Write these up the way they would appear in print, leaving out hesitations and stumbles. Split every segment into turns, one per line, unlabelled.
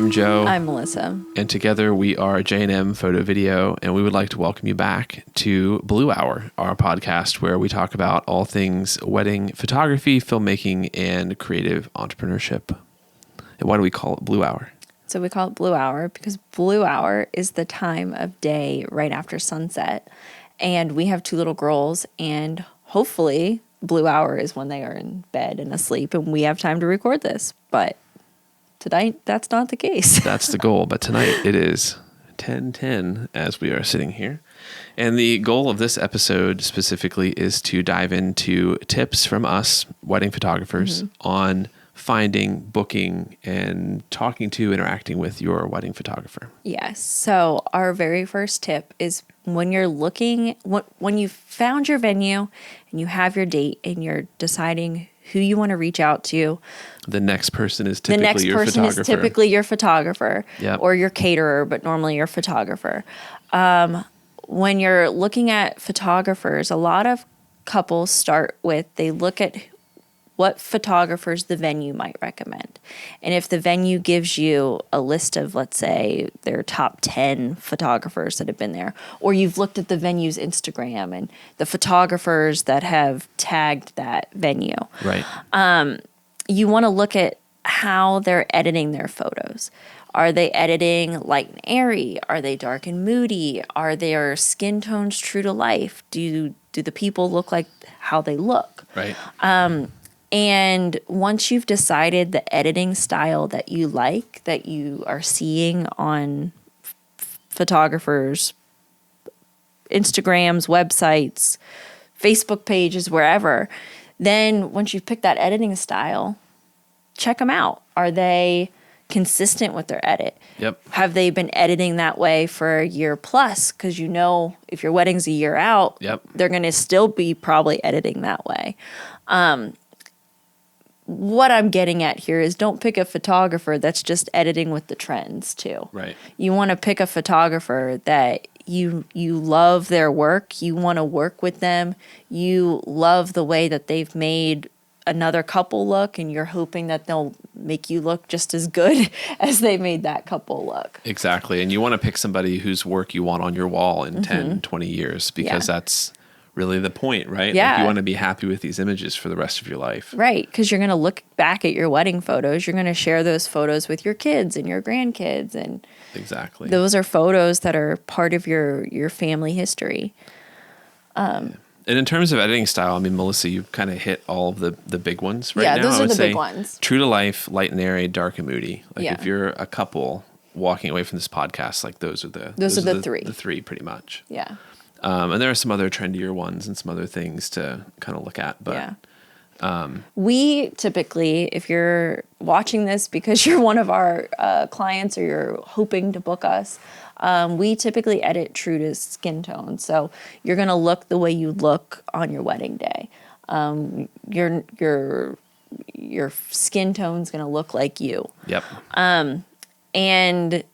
I'm Joe.
I'm Melissa.
And together we are J&M Photo Video, and we would like to welcome you back to Blue Hour, our podcast where we talk about all things wedding photography, filmmaking, and creative entrepreneurship. And why do we call it Blue Hour?
So we call it Blue Hour because Blue Hour is the time of day right after sunset. And we have two little girls, and hopefully Blue Hour is when they are in bed and asleep and we have time to record this. But tonight, that's not the case.
That's the goal. But tonight it is 10:10 as we are sitting here. And the goal of this episode specifically is to dive into tips from us, wedding photographers, on finding, booking, and talking to, interacting with your wedding photographer.
Yes. So our very first tip is when you're looking, when you've found your venue and you have your date and you're deciding who you want to reach out to.
The next person is typically
your photographer.
Yep.
Or your caterer, but normally your photographer. When you're looking at photographers, a lot of couples start with, they look at what photographers the venue might recommend. And if the venue gives you a list of, let's say, their top 10 photographers that have been there, or you've looked at the venue's Instagram and the photographers that have tagged that venue,
Right.
you want to look at how they're editing their photos. Are they editing light and airy? Are they dark and moody? Are their skin tones true to life? Do the people look like how they look?
Right.
And once you've decided the editing style that you like, that you are seeing on photographers' Instagrams, websites, Facebook pages, wherever, then once you've picked that editing style, check them out. Are they consistent with their edit?
Yep.
Have they been editing that way for a year plus? Because you know if your wedding's a year out,
Yep.
they're going to still be probably editing that way. What I'm getting at here is don't pick a photographer that's just editing with the trends too.
Right.
You want to pick a photographer that you love their work, you want to work with them, you love the way that they've made another couple look, and you're hoping that they'll make you look just as good as they made that couple look.
Exactly. And you want to pick somebody whose work you want on your wall in 10, 20 years, because that's really the point, right?
Yeah.
Like you want to be happy with these images for the rest of your life.
Right, because you're going to look back at your wedding photos. You're going to share those photos with your kids and your grandkids. And
Exactly.
those are photos that are part of your family history.
And in terms of editing style, I mean, Melissa, you kind of hit all of the big ones right now.
Yeah, those
I
are
would
the
say
big ones.
True to life, light and airy, dark and moody. Like
Yeah.
if you're a couple walking away from this podcast, like those are the
three.
The three pretty much.
Yeah.
And there are some other trendier ones and some other things to kind of look at. But
We typically, if you're watching this because you're one of our clients or you're hoping to book us, we typically edit true to skin tone. So you're going to look the way you look on your wedding day. Your skin tone's going to look like you.
Yep.
And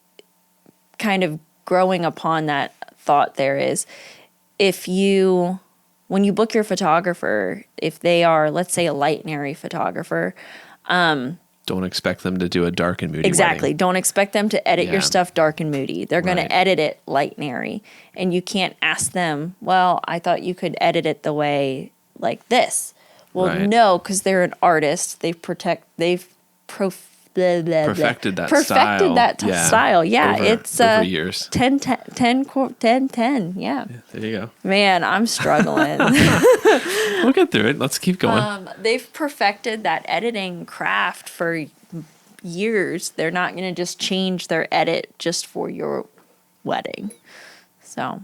kind of growing upon that thought there is, when you book your photographer, if they are, let's say, a light and airy photographer,
don't expect them to do a dark and moody
exactly.
wedding.
Don't expect them to edit
Yeah.
your stuff dark and moody. They're going
Right.
to edit it light and airy. And you can't ask them, well, I thought you could edit it the way like this. Well,
Right.
no, because they're an artist. They've perfected that style. Yeah, it's
over years.
10, 10, 10, 10. Yeah.
There you go.
Man, I'm struggling.
We'll get through it. Let's keep going.
They've perfected that editing craft for years. They're not going to just change their edit just for your wedding. So,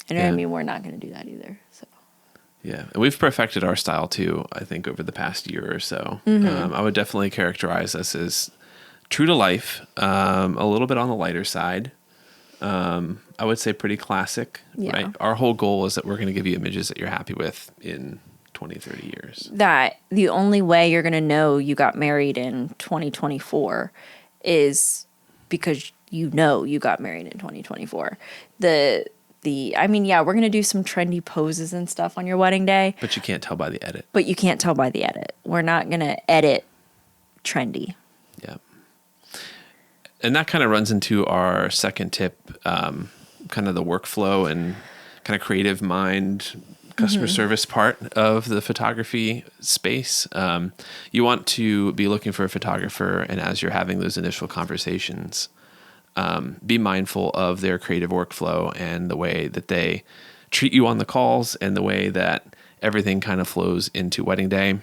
and
Yeah.
I mean, we're not going to do that either. So.
Yeah, and we've perfected our style too, I think, over the past year or so. I would definitely characterize us as true to life, a little bit on the lighter side. I would say pretty classic,
Yeah.
right? Our whole goal is that we're going to give you images that you're happy with in 20, 30 years.
That the only way you're going to know you got married in 2024 is because you know you got married in 2024. I mean, yeah, we're going to do some trendy poses and stuff on your wedding day.
But you can't tell by the edit.
But you can't tell by the edit. We're not going to edit trendy.
Yeah. And that kind of runs into our second tip, kind of the workflow and kind of creative mind, customer service part of the photography space. You want to be looking for a photographer, and as you're having those initial conversations, be mindful of their creative workflow and the way that they treat you on the calls and the way that everything kind of flows into wedding day.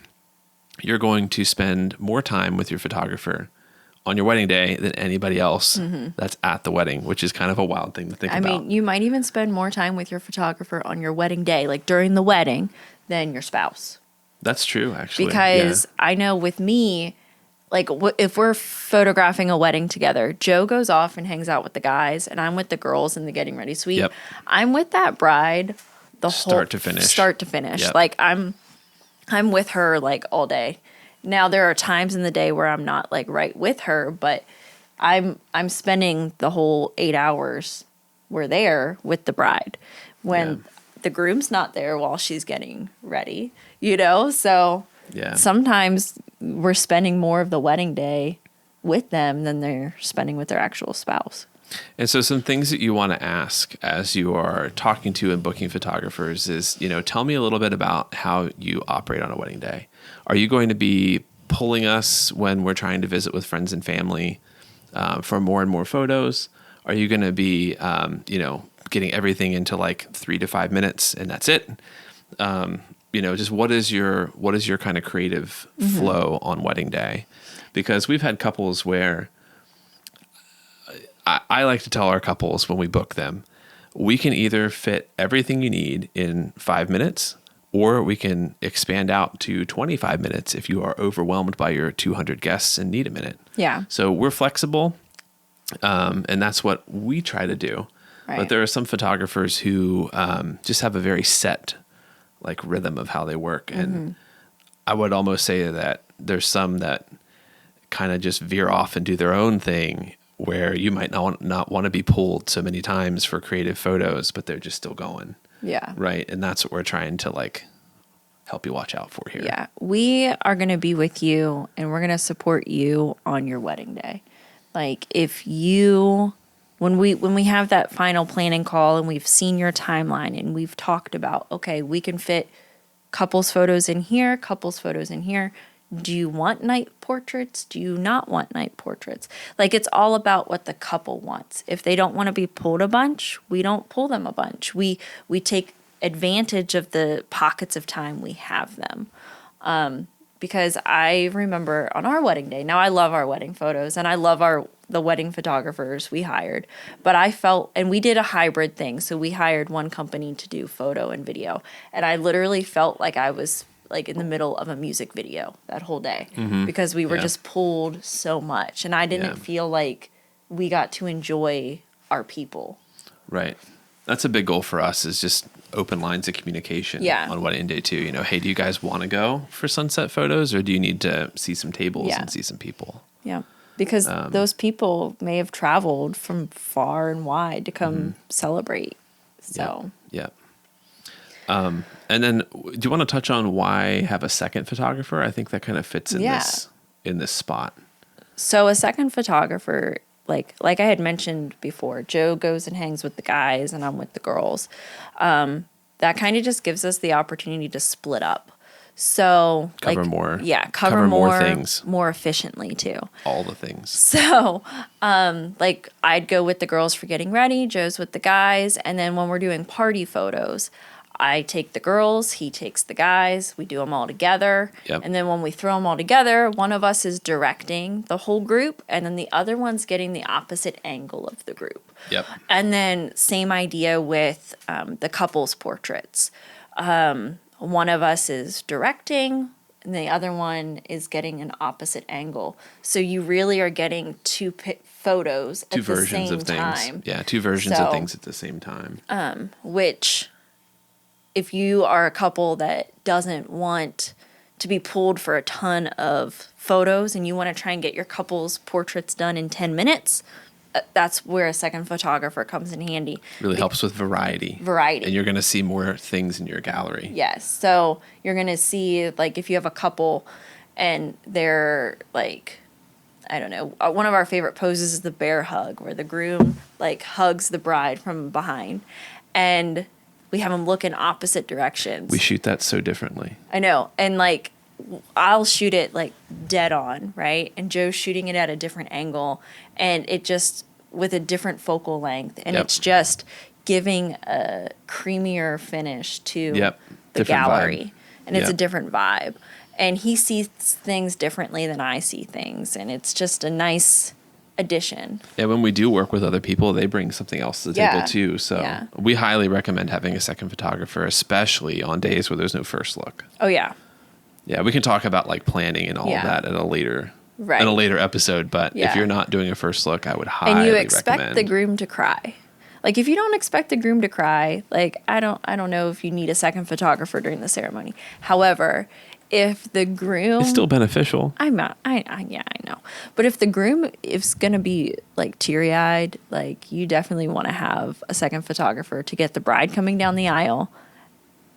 You're going to spend more time with your photographer on your wedding day than anybody else that's at the wedding, which is kind of a wild thing to think about.
I mean, you might even spend more time with your photographer on your wedding day, like during the wedding, than your spouse.
That's true, actually.
Because I know with me, like if we're photographing a wedding together, Joe goes off and hangs out with the guys, and I'm with the girls in the getting ready suite.
Yep.
I'm with that bride the
Start to finish.
Start to finish.
Yep.
Like I'm with her like all day. Now there are times in the day where I'm not like right with her, but I'm spending the whole 8 hours we're there with the bride when the groom's not there while she's getting ready, you know? So sometimes we're spending more of the wedding day with them than they're spending with their actual spouse.
And so some things that you want to ask as you are talking to and booking photographers is, tell me a little bit about how you operate on a wedding day. Are you going to be pulling us when we're trying to visit with friends and family for more and more photos? Are you going to be, getting everything into like 3 to 5 minutes and that's it? Just what is your kind of creative flow on wedding day? Because we've had couples where I like to tell our couples when we book them, we can either fit everything you need in 5 minutes, or we can expand out to 25 minutes if you are overwhelmed by your 200 guests and need a minute.
Yeah.
So we're flexible, and that's what we try to do. Right. But there are some photographers who just have a very set like rhythm of how they work. And I would almost say that there's some that kind of just veer off and do their own thing, where you might not want to be pulled so many times for creative photos, but they're just still going. Yeah. Right. And that's what we're trying to like help you watch out for here.
Yeah. We are going to be with you and we're going to support you on your wedding day. Like when we have that final planning call and we've seen your timeline and we've talked about, okay, we can fit couples photos in here, couples photos in here. Do you want night portraits? Do you not want night portraits? Like, it's all about what the couple wants. If they don't want to be pulled a bunch, we don't pull them a bunch. We take advantage of the pockets of time we have them. Because I remember on our wedding day, now I love our wedding photos and I love the wedding photographers we hired, but I felt, and we did a hybrid thing. So we hired one company to do photo and video. And I literally felt like I was like in the middle of a music video that whole day because we were just pulled so much. And I didn't feel like we got to enjoy our people.
Right. That's a big goal for us, is just open lines of communication on wedding day too. Hey, do you guys want to go for sunset photos, or do you need to see some tables and see some people?
Yeah. Because those people may have traveled from far and wide to come celebrate. So.
Yeah. And then do you want to touch on why have a second photographer? I think that kind of fits in this spot.
So a second photographer, like I had mentioned before, Joe goes and hangs with the guys and I'm with the girls. That kind of just gives us the opportunity to split up. So
cover more.
Yeah, cover more
things.
More efficiently too.
All the things.
So I'd go with the girls for getting ready, Joe's with the guys, and then when we're doing party photos, I take the girls, he takes the guys, we do them all together. Yep. And then when we throw them all together, one of us is directing the whole group, and then the other one's getting the opposite angle of the group.
Yep.
And then same idea with the couples portraits. One of us is directing, and the other one is getting an opposite angle. So you really are getting two photos at the same time.
Yeah, two versions of things at the same time.
Which, if you are a couple that doesn't want to be pulled for a ton of photos and you want to try and get your couple's portraits done in 10 minutes, that's where a second photographer comes in handy.
Really helps with variety. And you're going to see more things in your gallery.
Yes. So you're going to see, like, if you have a couple and they're like I don't know. One of our favorite poses is the bear hug, where the groom like hugs the bride from behind, and we have them look in opposite directions.
We shoot that so differently.
I know, and like I'll shoot it like dead on, right? And Joe's shooting it at a different angle, and it just with a different focal length, and
Yep.
it's just giving a creamier finish to
Yep.
the
Different
gallery,
vibe.
and it's a
Yep.
different vibe. And he sees things differently than I see things, and it's just a nice addition.
Yeah, when we do work with other people, they bring something else to the
Yeah.
table too. So
Yeah.
we highly recommend having a second photographer, especially on days where there's no first look.
Oh yeah,
Yeah, we can talk about like planning and all
Yeah.
of that in a later
Right.
in a later episode. But
Yeah.
if you're not doing a first look, I would highly
and you expect
recommend.
the groom to cry. Like if you don't expect the groom to cry, like I don't know if you need a second photographer during the ceremony. However, if the groom
It's still beneficial.
I know. But if the groom is going to be like teary-eyed, like you definitely want to have a second photographer to get the bride coming down the aisle,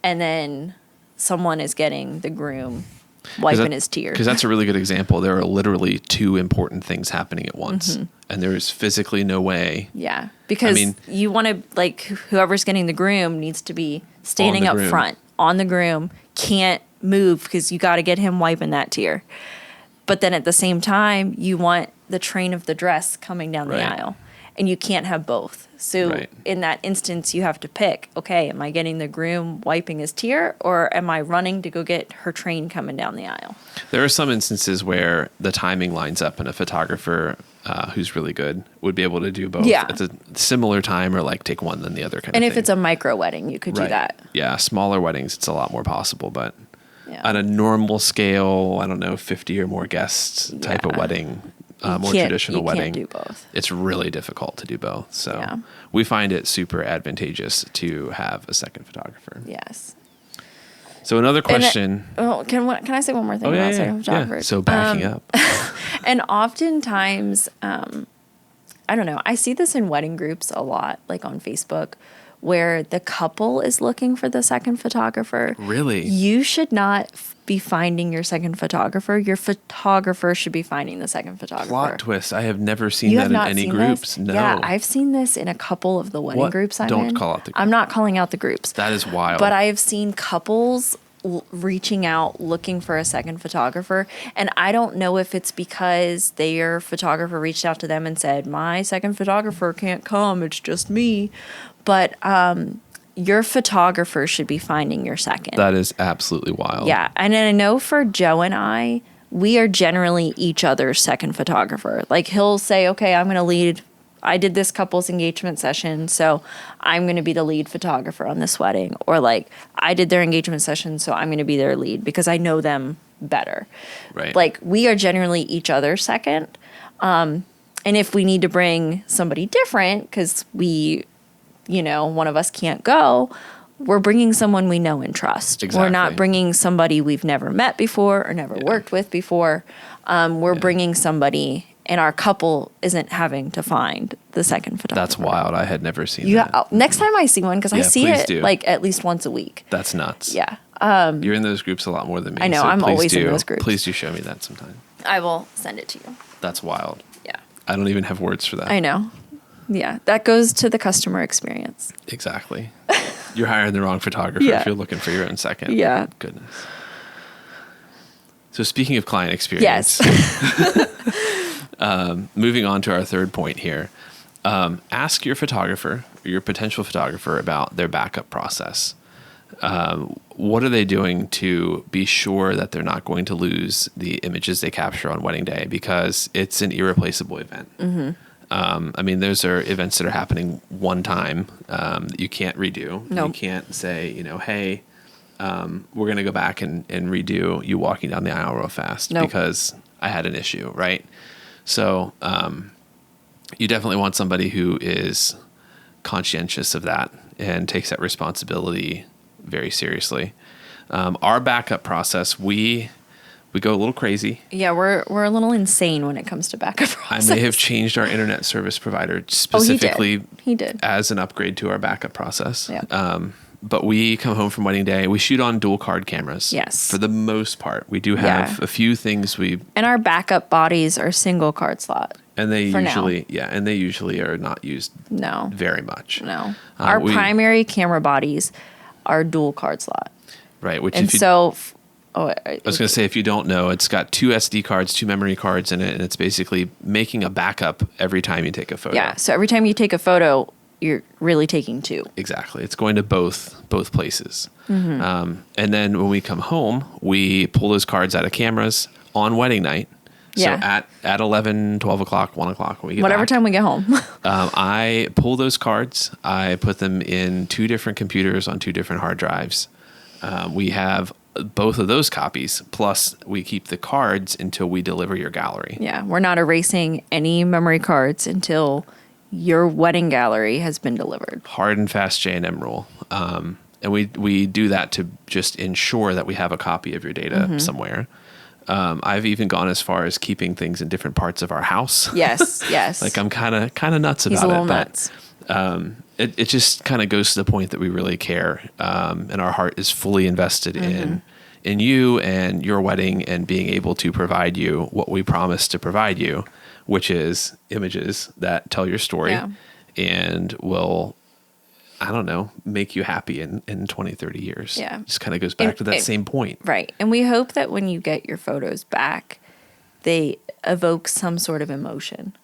and then someone is getting the groom wiping his tears.
Because that's a really good example. There are literally two important things happening at once, and there is physically no way.
Yeah, because
mean-
you want to like whoever's getting the groom needs to be standing
the
up
groom.
front on the groom, can't move because you got to get him wiping that tear. But then at the same time, you want the train of the dress coming down the
Right.
aisle, and you can't have both. So
Right.
in that instance, you have to pick. Okay, am I getting the groom wiping his tear, or am I running to go get her train coming down the aisle?
There are some instances where the timing lines up, and a photographer who's really good would be able to do both
Yeah.
at a similar time, or like take one then the other kind
And
of
if
thing.
it's a micro wedding, you could do
Right.
that.
Yeah, smaller weddings, it's a lot more possible, but
Yeah.
on a normal scale, I don't know, 50 or more guests type of
Yeah.
wedding,
You
more
can't-
traditional
you
wedding.
can't do both.
It's really difficult to do both. So
Yeah.
we find it super advantageous to have a second photographer.
Yes.
So another question.
Can I say one more thing
Oh, yeah,
about
yeah,
second
yeah.
photographers?
So backing up.
And oftentimes, I don't know, I see this in wedding groups a lot, like on Facebook, where the couple is looking for the second photographer.
Really?
You should not be finding your second photographer. Your photographer should be finding the second photographer.
Plot twist. I have never seen
You
that
have
in
not
any
seen
groups.
this?
No.
Yeah, I've seen this in a couple of the wedding
What?
groups I'm
Don't
in.
call out the
I'm not calling out the groups.
That is wild.
But I have seen couples reaching out looking for a second photographer, and I don't know if it's because their photographer reached out to them and said, my second photographer can't come, it's just me. But your photographer should be finding your second.
That is absolutely wild.
Yeah, and I know for Joe and I, we are generally each other's second photographer. Like he'll say, okay, I'm going to lead. I did this couple's engagement session, so I'm going to be the lead photographer on this wedding. Or like I did their engagement session, so I'm going to be their lead because I know them better.
Right.
Like we are generally each other's second. And if we need to bring somebody different because we, one of us can't go, we're bringing someone we know and trust. We're not
Exactly.
bringing somebody we've never met before or never worked with before. We're bringing somebody, and our couple isn't having to find the second photographer.
That's wild. I had never seen
You
that.
next time I see one, because I
Yeah,
see
please
it
do.
like at least once a week.
That's nuts.
Yeah.
You're in those groups a lot more than me.
I know,
so
I'm
please
always in
do-
those groups.
Please do show me that sometime.
I will send it to you.
That's wild.
Yeah.
I don't even have words for that.
I know. Yeah. That goes to the customer experience.
Exactly. You're hiring the wrong photographer
Yeah.
if you're looking for your own second.
Yeah.
Goodness. So speaking of client experience,
Yes.
moving on to our third point here, ask your photographer, or your potential photographer, about their backup process. What are they doing to be sure that they're not going to lose the images they capture on wedding day? Because it's an irreplaceable event. I mean, those are events that are happening one time that you can't redo.
Nope.
You can't say, hey, we're going to go back and redo you walking down the aisle real fast
Nope.
because I had an issue, right? So you definitely want somebody who is conscientious of that and takes that responsibility very seriously. Our backup process, we go a little crazy.
Yeah, we're a little insane when it comes to backup
I
process.
may have changed our internet service provider specifically
He did.
as an upgrade to our backup process.
Yeah.
But we come home from wedding day. We shoot on dual card cameras.
Yes.
For the most part. We do have a few things
And our backup bodies are single card slot.
and they
for
usually and they usually are not used
No.
very much.
No. Our primary camera bodies are dual card slot.
Right. Which
And
if you,
so
I was going to say, if you don't know, it's got 2 SD cards, 2 memory cards in it, and it's basically making a backup every time you take a photo.
yeah, so every time you take a photo, you're really taking 2.
Exactly. It's going to both places.
Mm-hmm.
And then when we come home, we pull those cards out of cameras on wedding night.
Yeah.
So at 11, 12 o'clock, 1 o'clock when we get
Whatever
back,
time we get home.
I pull those cards. I put them in 2 different computers on 2 different hard drives. We have both of those copies, plus we keep the cards until we deliver your gallery.
Yeah, we're not erasing any memory cards until your wedding gallery has been delivered.
Hard and fast J&M rule. And we do that to just ensure that we have a copy of your data somewhere. I've even gone as far as keeping things in different parts of our house.
Yes, yes.
Like I'm kind of nuts
He's
about
a little
it,
nuts.
but it just kind of goes to the point that we really care, and our heart is fully invested in you and your wedding and being able to provide you what we promised to provide you, which is images that tell your story and will, I don't know, make you happy in 20, 30 years.
Yeah.
Just kind of goes back to that same point.
Right. And we hope that when you get your photos back, they evoke some sort of emotion.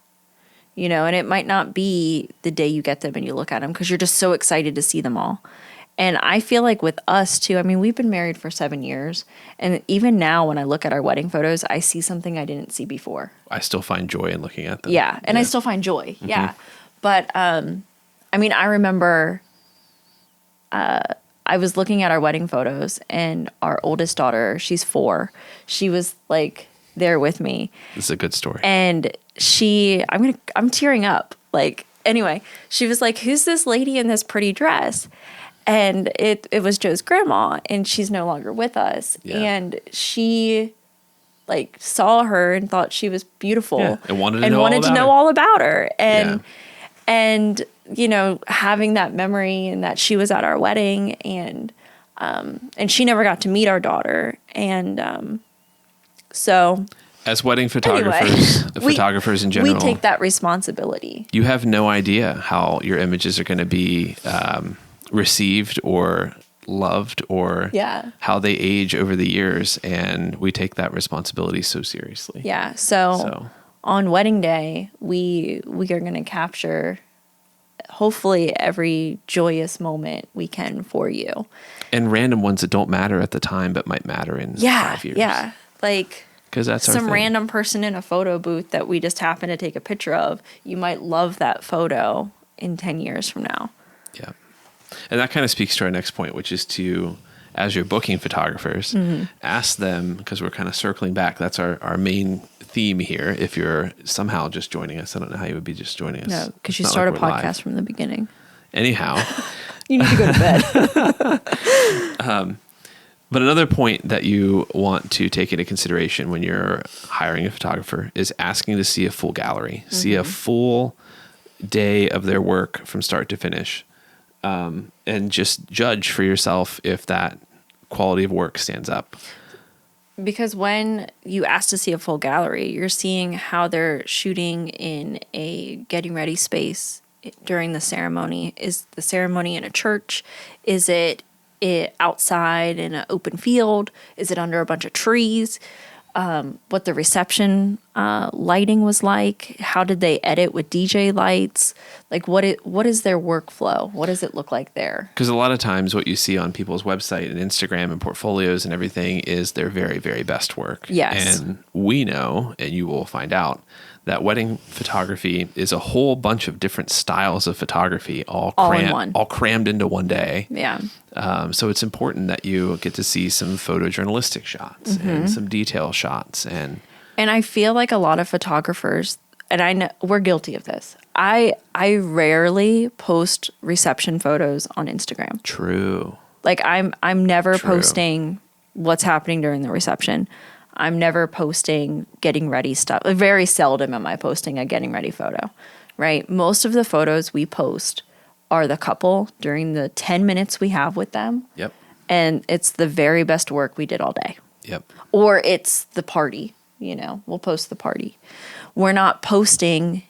You know, and it might not be the day you get them and you look at them because you're just so excited to see them all. And I feel like with us too, I mean, we've been married for 7 years. And even now when I look at our wedding photos, I see something I didn't see before.
I still find joy in looking at them.
Yeah. And I still find joy. Yeah. But, I mean, I remember I was looking at our wedding photos and our oldest daughter, she's 4. She was like there with me.
This is a good story.
And I'm tearing up. Like, anyway, she was like, who's this lady in this pretty dress? And it was Joe's grandma, and she's no longer with us.
Yeah.
And she like saw her and thought she was beautiful
and wanted to know
all about her. And you know, having that memory and that she was at our wedding and she never got to meet our daughter. And so
as wedding photographers, photographers in general,
we take that responsibility.
You have no idea how your images are going to be received or loved or how they age over the years. And we take that responsibility so seriously.
Yeah. So on wedding day, we are going to capture hopefully every joyous moment we can for you.
And random ones that don't matter at the time, but might matter in 5 years.
Yeah. Like,
because that's
some random person in a photo booth that we just happen to take a picture of. You might love that photo in 10 years from now.
Yeah. And that kind of speaks to our next point, which is to, as you're booking photographers, ask them, because we're kind of circling back. That's our main theme here. If you're somehow just joining us, I don't know how you would be just joining us.
No, because you start a podcast from the beginning.
Anyhow.
You need to go to bed.
But another point that you want to take into consideration when you're hiring a photographer is asking to see a full gallery, see a full day of their work from start to finish, and just judge for yourself if that quality of work stands up.
Because when you ask to see a full gallery, you're seeing how they're shooting in a getting ready space during the ceremony. Is the ceremony in a church? Is it outside in an open field? Is it under a bunch of trees? What the reception lighting was like? How did they edit with DJ lights? Like, what is their workflow? What does it look like there?
Because a lot of times what you see on people's website and Instagram and portfolios and everything is their very, very best work.
Yes.
And we know, and you will find out, that wedding photography is a whole bunch of different styles of photography all crammed into one day.
Yeah.
So it's important that you get to see some photojournalistic shots and some detail shots. And
I feel like a lot of photographers, and I know we're guilty of this. I rarely post reception photos on Instagram.
True.
Like I'm never posting what's happening during the reception. I'm never posting getting ready stuff. Very seldom am I posting a getting ready photo, right? Most of the photos we post are the couple during the 10 minutes we have with them.
Yep.
And it's the very best work we did all day.
Yep.
Or it's the party, we'll post the party. We're not posting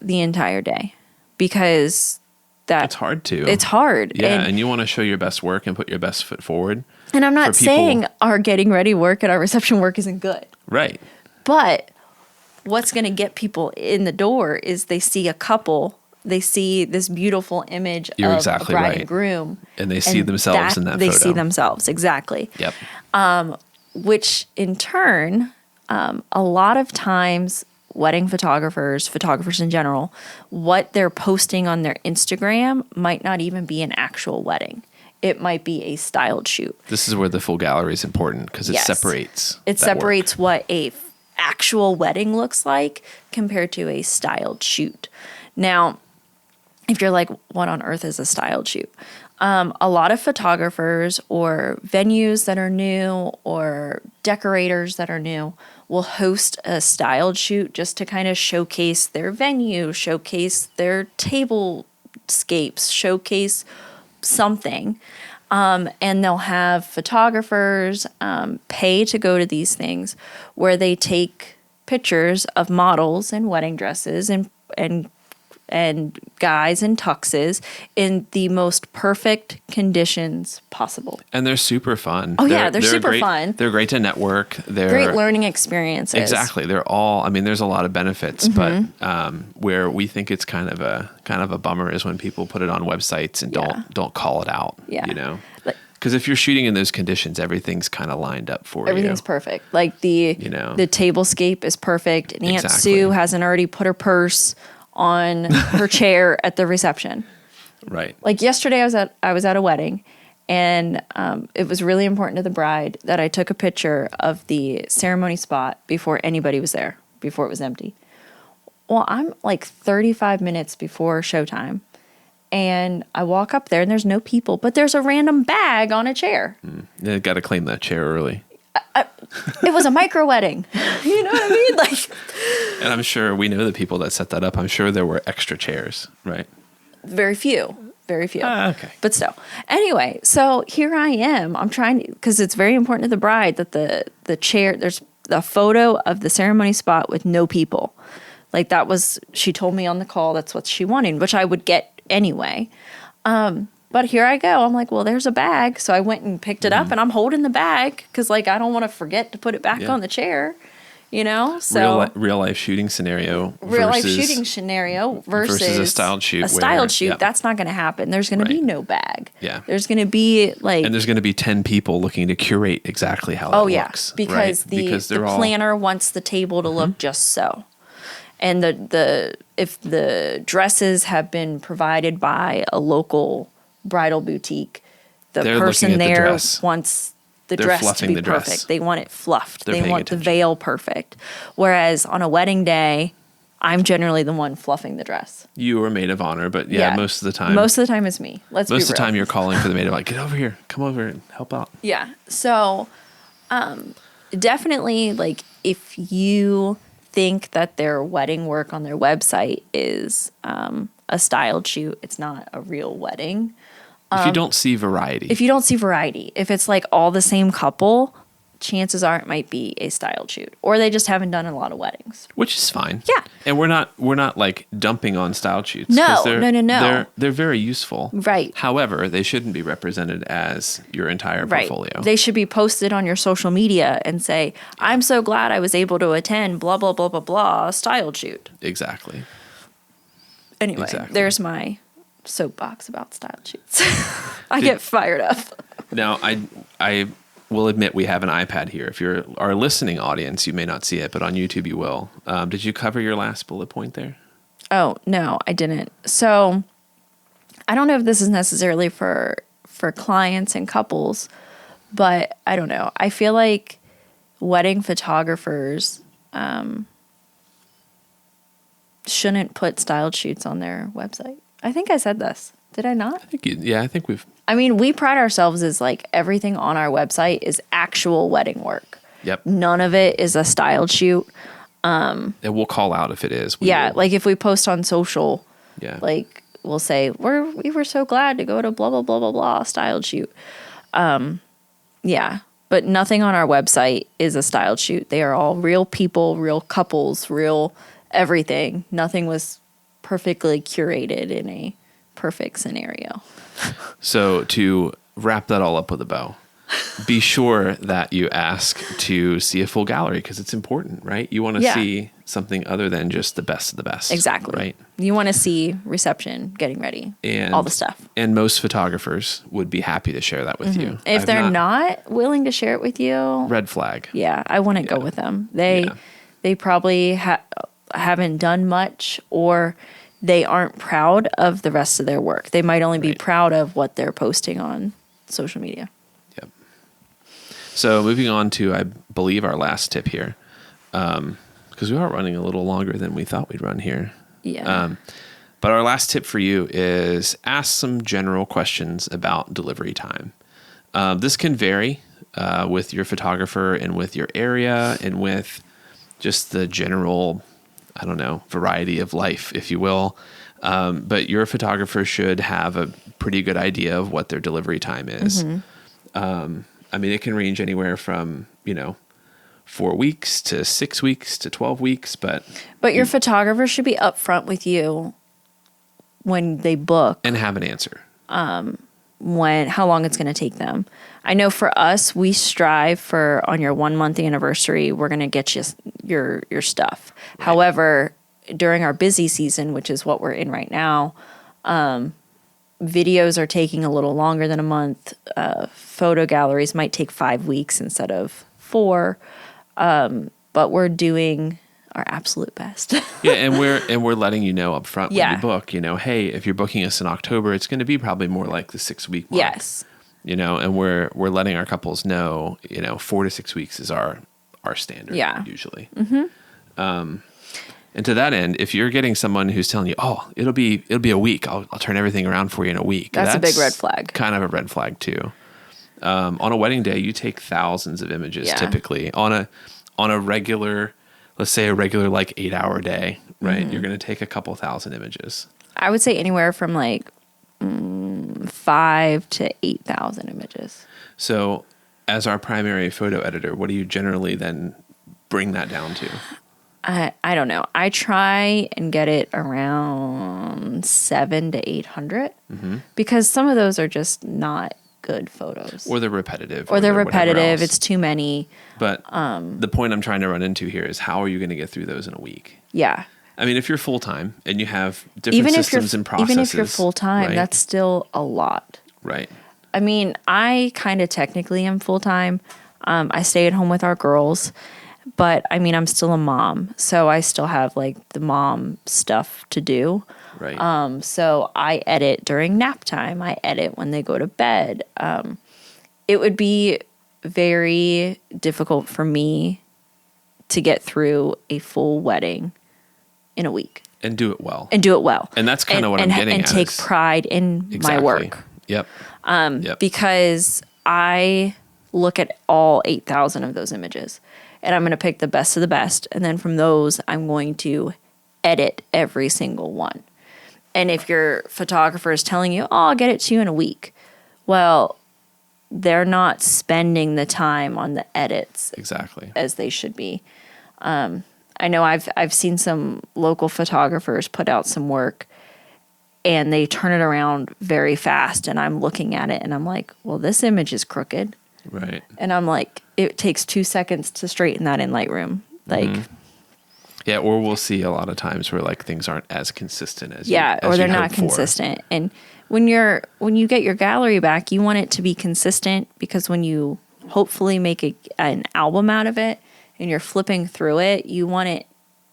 the entire day because
It's hard to.
It's hard.
Yeah, and you want to show your best work and put your best foot forward.
And I'm not saying our getting ready work and our reception work isn't good.
Right.
But what's going to get people in the door is they see a couple, they see this beautiful image
You're
of
exactly
a bride
right.
and groom.
And they see themselves in that
they
photo.
see themselves, exactly.
Yep.
Which in turn, a lot of times wedding photographers in general, what they're posting on their Instagram might not even be an actual wedding. It might be a styled shoot.
This is where the full gallery is important because it separates.
It separates what a actual wedding looks like compared to a styled shoot. Now, if you're like, what on earth is a styled shoot? A lot of photographers or venues that are new or decorators that are new will host a styled shoot just to kind of showcase their venue, showcase their tablescapes, showcase something. And they'll have photographers pay to go to these things where they take pictures of models in wedding dresses and guys in tuxes in the most perfect conditions possible.
And they're super fun.
Oh, yeah, they're super fun.
They're great to network. They're
great learning experiences.
Exactly. They're all, there's a lot of benefits, but where we think it's kind of a bummer is when people put it on websites and don't call it out, Because if you're shooting in those conditions, everything's kind of lined up for you.
Everything's perfect. Like the tablescape is perfect. And Aunt Sue hasn't already put her purse on her chair at the reception.
Right.
Like yesterday I was at a wedding, and it was really important to the bride that I took a picture of the ceremony spot before anybody was there, before it was empty. Well, I'm like 35 minutes before showtime, and I walk up there and there's no people, but there's a random bag on a chair.
Yeah, got to claim that chair early.
It was a micro wedding. You know what I mean? Like,
and I'm sure we know the people that set that up. I'm sure there were extra chairs, right?
Very few.
Okay.
But still. Anyway, so here I am. I'm trying to, because it's very important to the bride that the chair, there's a photo of the ceremony spot with no people. Like she told me on the call that's what she wanted, which I would get anyway. But here I go. I'm like, well, there's a bag. So I went and picked it up, and I'm holding the bag because, like, I don't want to forget to put it back on the chair, So
real life shooting scenario.
Real life shooting scenario versus
a styled shoot.
That's not going to happen. There's going to be no bag.
Yeah.
There's going to be and
there's going to be 10 people looking to curate exactly how it looks.
Because the planner wants the table to look just so. And if the dresses have been provided by a local bridal boutique, the person there wants the dress to be perfect. They want it fluffed. They want the veil perfect. Whereas on a wedding day, I'm generally the one fluffing the dress.
You are maid of honor, but most of the time.
Most of the time it's me. Most of the
time you're calling for the maid of honor. Get over here. Come over and help out.
Yeah. So definitely, like, if you think that their wedding work on their website is a styled shoot, it's not a real wedding.
If you don't see variety.
If it's like all the same couple, chances are it might be a styled shoot, or they just haven't done a lot of weddings,
which is fine.
Yeah.
And we're not like dumping on styled shoots.
No.
They're very useful.
Right.
However, they shouldn't be represented as your entire portfolio.
They should be posted on your social media and say, I'm so glad I was able to attend blah, blah, blah, blah, blah, styled shoot.
Exactly.
Anyway, there's my soapbox about styled shoots. I get fired up.
Now, I will admit we have an iPad here. If you're our listening audience, you may not see it, but on YouTube you will. Did you cover your last bullet point there?
Oh, no, I didn't. So I don't know if this is necessarily for clients and couples, but I don't know. I feel like wedding photographers shouldn't put styled shoots on their website. I think I said this. Did I not?
I think we've...
I mean, we pride ourselves as like everything on our website is actual wedding work.
Yep.
None of it is a styled shoot.
And we'll call out if it is.
Like if we post on social, like will say, we were so glad to go to blah, blah, blah, blah, blah, styled shoot. Yeah. But nothing on our website is a styled shoot. They are all real people, real couples, real everything. Nothing was perfectly curated in a perfect scenario.
So to wrap that all up with a bow, be sure that you ask to see a full gallery because it's important, right? You want to see something other than just the best of the best.
Exactly.
Right.
You want to see reception, getting ready,
and
all the stuff.
And most photographers would be happy to share that with you.
If they're not willing to share it with you,
red flag.
Yeah, I wouldn't go with them. They probably haven't done much, or they aren't proud of the rest of their work. They might only be proud of what they're posting on social media.
Yep. So moving on to, I believe, our last tip here, because we are running a little longer than we thought we'd run here.
Yeah.
But our last tip for you is ask some general questions about delivery time. This can vary with your photographer and with your area and with just the general, I don't know, variety of life, if you will. But your photographer should have a pretty good idea of what their delivery time is. I mean, it can range anywhere from, 4 weeks to 6 weeks to 12 weeks, but
your photographer should be upfront with you when they book
and have an answer.
How long it's going to take them. I know for us, we strive for on your 1 month anniversary, we're going to get you your stuff. Right. However, during our busy season, which is what we're in right now, videos are taking a little longer than a month. Photo galleries might take 5 weeks instead of 4. But we're doing our absolute best.
Yeah, and we're letting you know up front when you book, hey, if you're booking us in October, it's going to be probably more like the 6 week mark.
Yes.
And we're letting our couples know, 4 to 6 weeks is our standard usually. Mm-hmm. And to that end, if you're getting someone who's telling you, oh, it'll be a week, I'll turn everything around for you in a week.
That's a big red flag.
Kind of a red flag too. On a wedding day, you take thousands of images typically. On a regular, let's say a regular like 8-hour day, right? Mm-hmm. You're going to take a couple thousand images.
I would say anywhere from like 5 to 8,000 images.
So as our primary photo editor, what do you generally then bring that down to?
I don't know. I try and get it around 700 to 800 because some of those are just not good photos.
Or they're repetitive.
Or they're repetitive. It's too many.
But the point I'm trying to run into here is how are you going to get through those in a week?
Yeah.
I mean, if you're full-time and you have different systems and processes.
Even if you're full-time, that's still a lot.
Right.
I mean, I kind of technically am full-time. I stay at home with our girls. But, I mean, I'm still a mom. So I still have, like, the mom stuff to do.
Right.
So I edit during nap time. I edit when they go to bed. It would be very difficult for me to get through a full wedding in a week.
And do it well.
And
that's kind of what I'm getting at.
And take pride in my work.
Yep.
Because I look at all 8,000 of those images. And I'm going to pick the best of the best. And then from those, I'm going to edit every single one. And if your photographer is telling you, oh, I'll get it to you in a week. Well, they're not spending the time on the edits as they should be. I know I've seen some local photographers put out some work and they turn it around very fast. And I'm looking at it and I'm like, well, this image is crooked.
Right.
And I'm like, it takes 2 seconds to straighten that in Lightroom. Like,
yeah, or we'll see a lot of times where like things aren't as consistent as
or they're not consistent. And when you get your gallery back, you want it to be consistent because when you hopefully make an album out of it and you're flipping through it, you want it.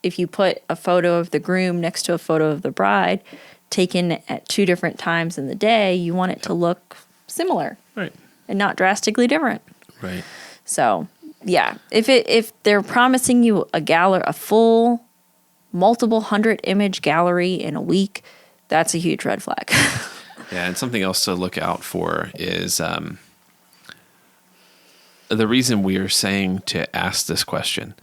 If you put a photo of the groom next to a photo of the bride, taken at 2 different times in the day, you want it to look similar.
Right.
And not drastically different.
Right.
So, yeah, if they're promising you a full multiple 100 image gallery in a week, that's a huge red flag.
Yeah, and something else to look out for is the reason we are saying to ask this question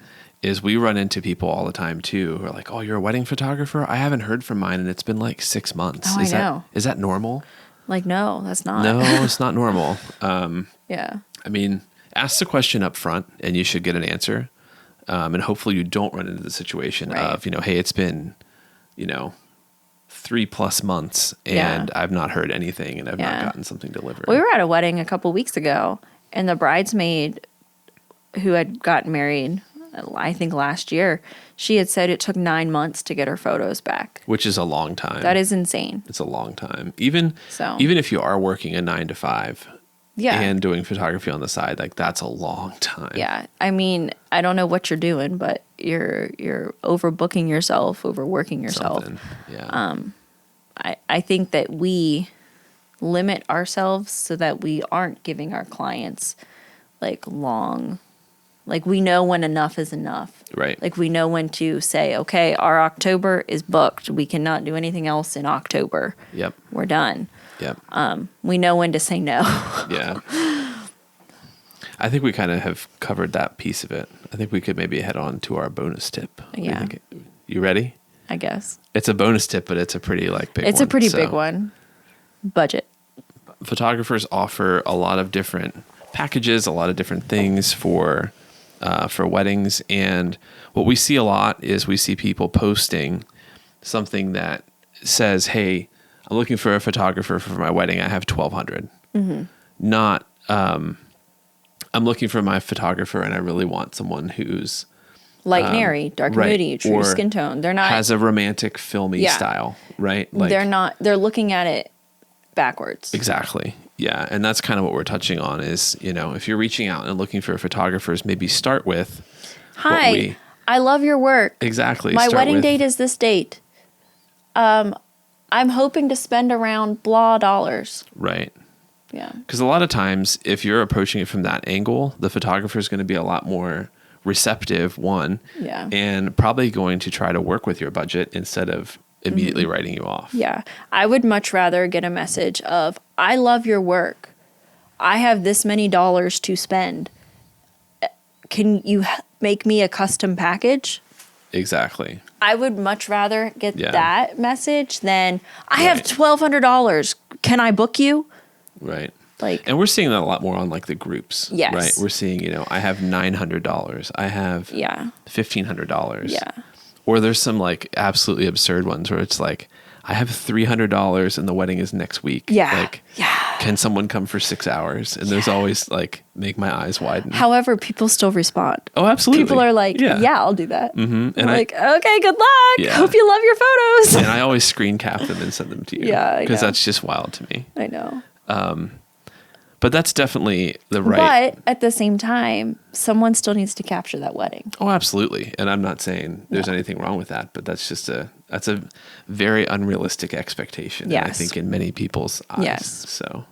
is we run into people all the time too who are like, "Oh, you're a wedding photographer? I haven't heard from mine and it's been like 6 months."
Oh, I know.
Is that normal?
Like, no, that's not.
No, it's not normal.
Yeah.
I mean, ask the question up front and you should get an answer. And hopefully you don't run into the situation
Right.
of, hey, it's been, 3+ months and I've not heard anything and I've not gotten something delivered.
We were at a wedding a couple weeks ago, and the bridesmaid who had gotten married, I think last year, she had said it took 9 months to get her photos back.
Which is a long time.
That is insane.
It's a long time. Even
So.
if you are working a 9 to 5
Yeah.
and doing photography on the side, like that's a long time.
Yeah. I mean, I don't know what you're doing, but you're overbooking yourself, overworking yourself.
Something. Yeah.
I think that we limit ourselves so that we aren't giving our clients like we know when enough is enough.
Right.
Like we know when to say, okay, our October is booked. We cannot do anything else in October.
Yep.
We're done.
Yep.
We know when to say no.
Yeah. I think we kind of have covered that piece of it. I think we could maybe head on to our bonus tip. What do you
Yeah.
think? You ready?
I guess.
It's a bonus tip, but it's a pretty big one.
It's a pretty
So,
big one. Budget.
Photographers offer a lot of different packages, a lot of different things for weddings, and what we see a lot is we see people posting something that says, "Hey, I'm looking for a photographer for my wedding. I have 1,200."
Mm-hmm.
Not, I'm looking for my photographer and I really want someone who's
Light and airy, dark and
right,
moody, true
or
skin tone. They're not.
has a romantic filmy
Yeah.
style, right?
They're not. They're looking at it backwards.
Exactly. Yeah. And that's kind of what we're touching on is, if you're reaching out and looking for photographers, maybe start with
Hi, I love your work.
Exactly.
My
start
wedding
with-
date is this date. I'm hoping to spend around blah dollars.
Right.
Yeah.
Because a lot of times, if you're approaching it from that angle, the photographer is going to be a lot more receptive, one,
Yeah.
and probably going to try to work with your budget instead of immediately writing you off.
Yeah. I would much rather get a message of, I love your work. I have this many dollars to spend. Can you make me a custom package?
Exactly.
I would much rather get
Yeah.
that message than, I have
Right.
$1,200. Can I book you?
Right.
Like,
And we're seeing that a lot more on like the groups.
Yes.
Right. We're seeing, I have $900. I have
yeah.
$1,500.
Yeah.
Or there's some like absolutely absurd ones where it's like, I have $300 and the wedding is next week.
Yeah.
Like,
Yeah.
can someone come for 6 hours? And those always like make my eyes widen.
However, people still respond.
Oh, absolutely.
People are like, yeah, I'll do that. Mm-hmm.
And
like, okay, good luck.
Yeah.
Hope you love your photos.
And I always screen cap them and send them to you.
Yeah, I
Because
know.
that's just wild to me.
I know.
But that's definitely the right.
But at the same time, someone still needs to capture that wedding.
Oh, absolutely. And I'm not saying there's anything wrong with that, but that's a very unrealistic expectation.
Yes.
I think in many people's eyes.
Yes.
So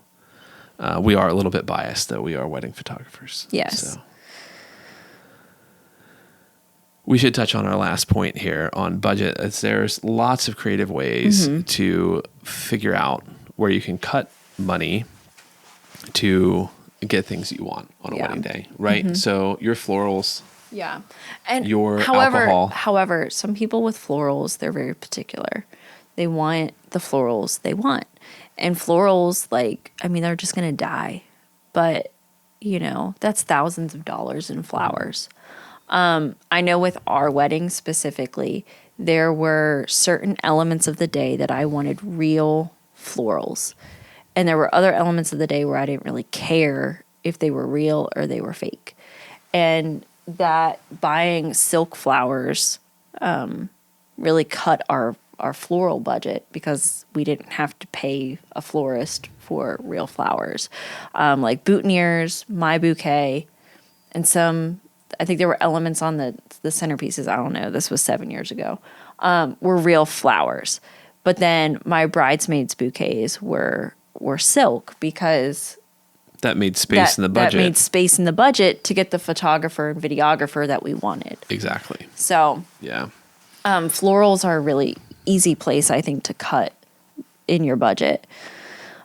we are a little bit biased, though. We are wedding photographers.
Yes.
So we should touch on our last point here on budget. As there's lots of creative ways to figure out where you can cut money to get things you want on a
Yeah.
wedding day, right? So your florals.
Yeah. And
Your alcohol.
However, some people with florals, they're very particular. They want the florals they want. And florals, they're just going to die. But, that's thousands of dollars in flowers. I know with our wedding specifically, there were certain elements of the day that I wanted real florals. And there were other elements of the day where I didn't really care if they were real or they were fake. And that buying silk flowers really cut our floral budget because we didn't have to pay a florist for real flowers. Like boutonnieres, My Bouquet, and I think there were elements on the centerpieces, I don't know, this was 7 years ago, were real flowers. But then my bridesmaids' bouquets were silk because
That made space in the budget.
That made space in the budget to get the photographer and videographer that we wanted.
Exactly.
So
Yeah.
florals are a really easy place, I think, to cut in your budget.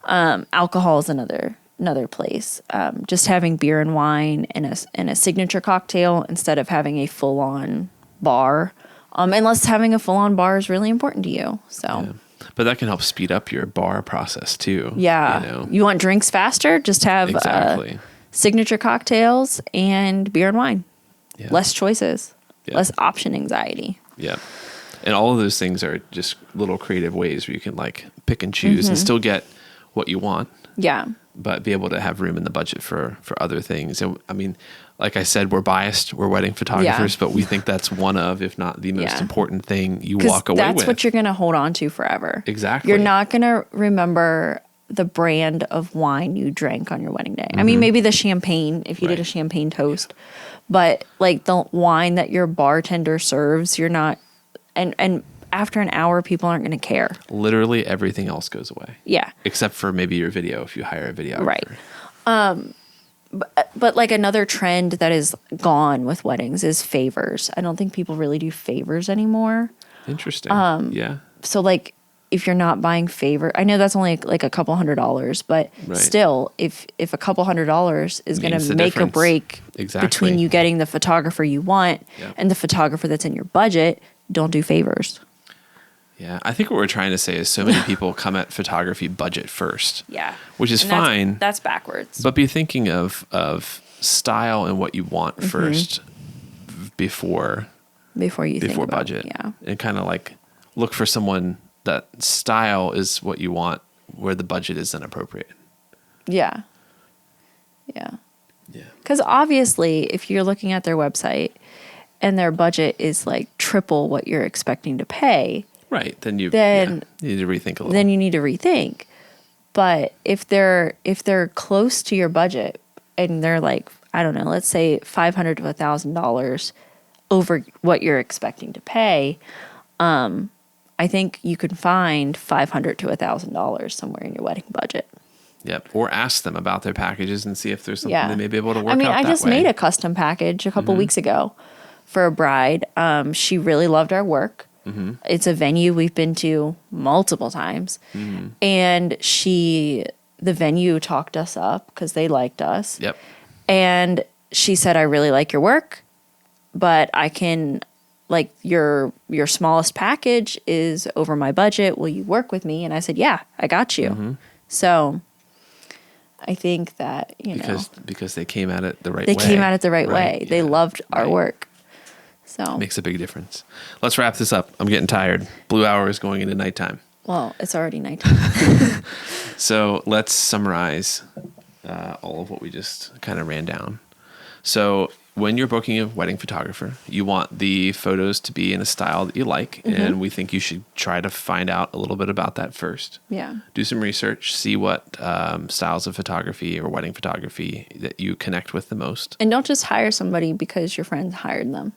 Alcohol is another another place. Just having beer and wine and a signature cocktail instead of having a full on bar. Unless having a full on bar is really important to you. So.
Yeah. But that can help speed up your bar process too.
Yeah.
You know?
You want drinks faster? Just have
Exactly.
signature cocktails and beer and wine.
Yeah.
Less choices,
Yeah.
less option anxiety.
Yeah. And all of those things are just little creative ways where you can like pick and choose and still get what you want,
Yeah.
but be able to have room in the budget for other things. And I mean, like I said, we're biased. We're wedding photographers, but we think that's one of, if not the most
Yeah.
important thing you
'Cause
walk away
that's
with.
what you're going to hold on to forever.
Exactly.
You're not going to remember the brand of wine you drank on your wedding day. I mean, maybe the champagne, if you did a
Right.
champagne toast, but like the wine that your bartender serves, you're not, and after an hour, people aren't going to care.
Literally everything else goes away.
Yeah.
Except for maybe your video if you hire a videographer.
Right. But like another trend that is gone with weddings is favors. I don't think people really do favors anymore.
Interesting. Yeah.
So like if you're not buying favor, I know that's only like a couple $100s, but
Right.
still if a couple $100 is going
Means
to
the
make or
difference.
break
Exactly.
between you getting the photographer you want
Yeah.
and the photographer that's in your budget, don't do favors.
Yeah. I think what we're trying to say is so many people come at photography budget first.
Yeah.
Which is
And that's-
fine.
That's backwards.
But be thinking of style and what you want first before
before you think about,
budget.
Yeah.
And kind of like look for someone that style is what you want where the budget is inappropriate.
Yeah. Yeah.
Yeah.
Because obviously, if you're looking at their website and their budget is like triple what you're expecting to pay,
Right. Then you
Then-
you need to rethink a little.
then you need to rethink. But if they're close to your budget and they're like, I don't know, let's say $500 to $1,000 over what you're expecting to pay, I think you can find $500 to $1,000 somewhere in your wedding budget.
Yep. Or ask them about their packages and see if there's something
Yeah.
they may be able to work
I mean,
out
I
that
just
way.
made a custom package a couple weeks ago for a bride. She really loved our work. It's a venue we've been to multiple times. And the venue talked us up because they liked us.
Yep.
And she said, I really like your work, but I can, like, your smallest package is over my budget. Will you work with me? And I said, yeah, I got you. So I think that,
Because they came at it the right
they
way.
came at it the right way. They
yeah.
loved our
Right.
work. So,
Makes a big difference. Let's wrap this up. I'm getting tired. Blue hour is going into nighttime.
well, it's already nighttime.
So let's summarize all of what we just kind of ran down. So when you're booking a wedding photographer, you want the photos to be in a style that you like, and we think you should try to find out a little bit about that first.
Yeah.
Do some research, see what styles of photography or wedding photography that you connect with the most.
And don't just hire somebody because your friends hired them.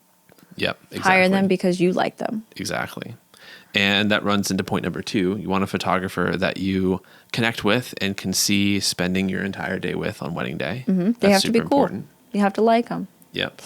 Yep, exactly.
Hire them because you like them.
Exactly. And that runs into point number 2. You want a photographer that you connect with and can see spending your entire day with on wedding day.
They have to be cool. You have to like them.
Yep.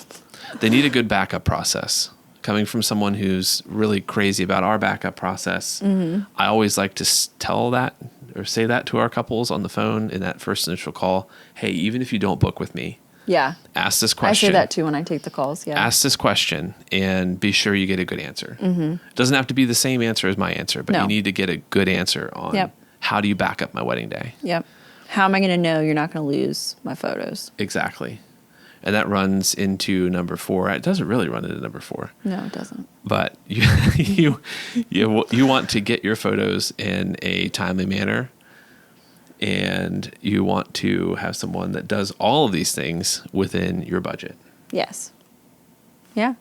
They need a good backup process. Coming from someone who's really crazy about our backup process, I always like to tell that or say that to our couples on the phone in that first initial call. Hey, even if you don't book with me,
Yeah.
ask this
I
question.
say that too when I take the calls. Yeah.
Ask this question and be sure you get a good answer. It doesn't have to be the same answer as my answer, but
No.
you need to get a good answer on
Yep.
how do you back up my wedding day.
Yep. How am I going to know you're not going to lose my photos?
Exactly. And that runs into number 4. It doesn't really run into number 4,
No, it doesn't.
but you want to get your photos in a timely manner, and you want to have someone that does all of these things within your budget.
Yes. Yeah.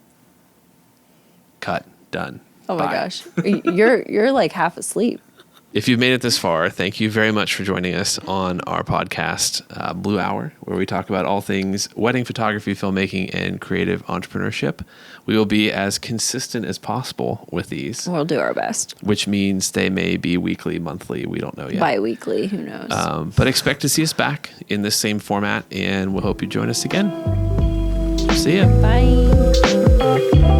Cut. Done.
Oh my
Bye.
gosh. You're like half asleep.
If you've made it this far, thank you very much for joining us on our podcast, Blue Hour, where we talk about all things wedding photography, filmmaking, and creative entrepreneurship. We will be as consistent as possible with these,
We'll do our best.
which means they may be weekly, monthly. We don't know yet.
Bi-weekly, who knows?
But expect to see us back in this same format, and we'll hope you join us again. See ya.
Bye.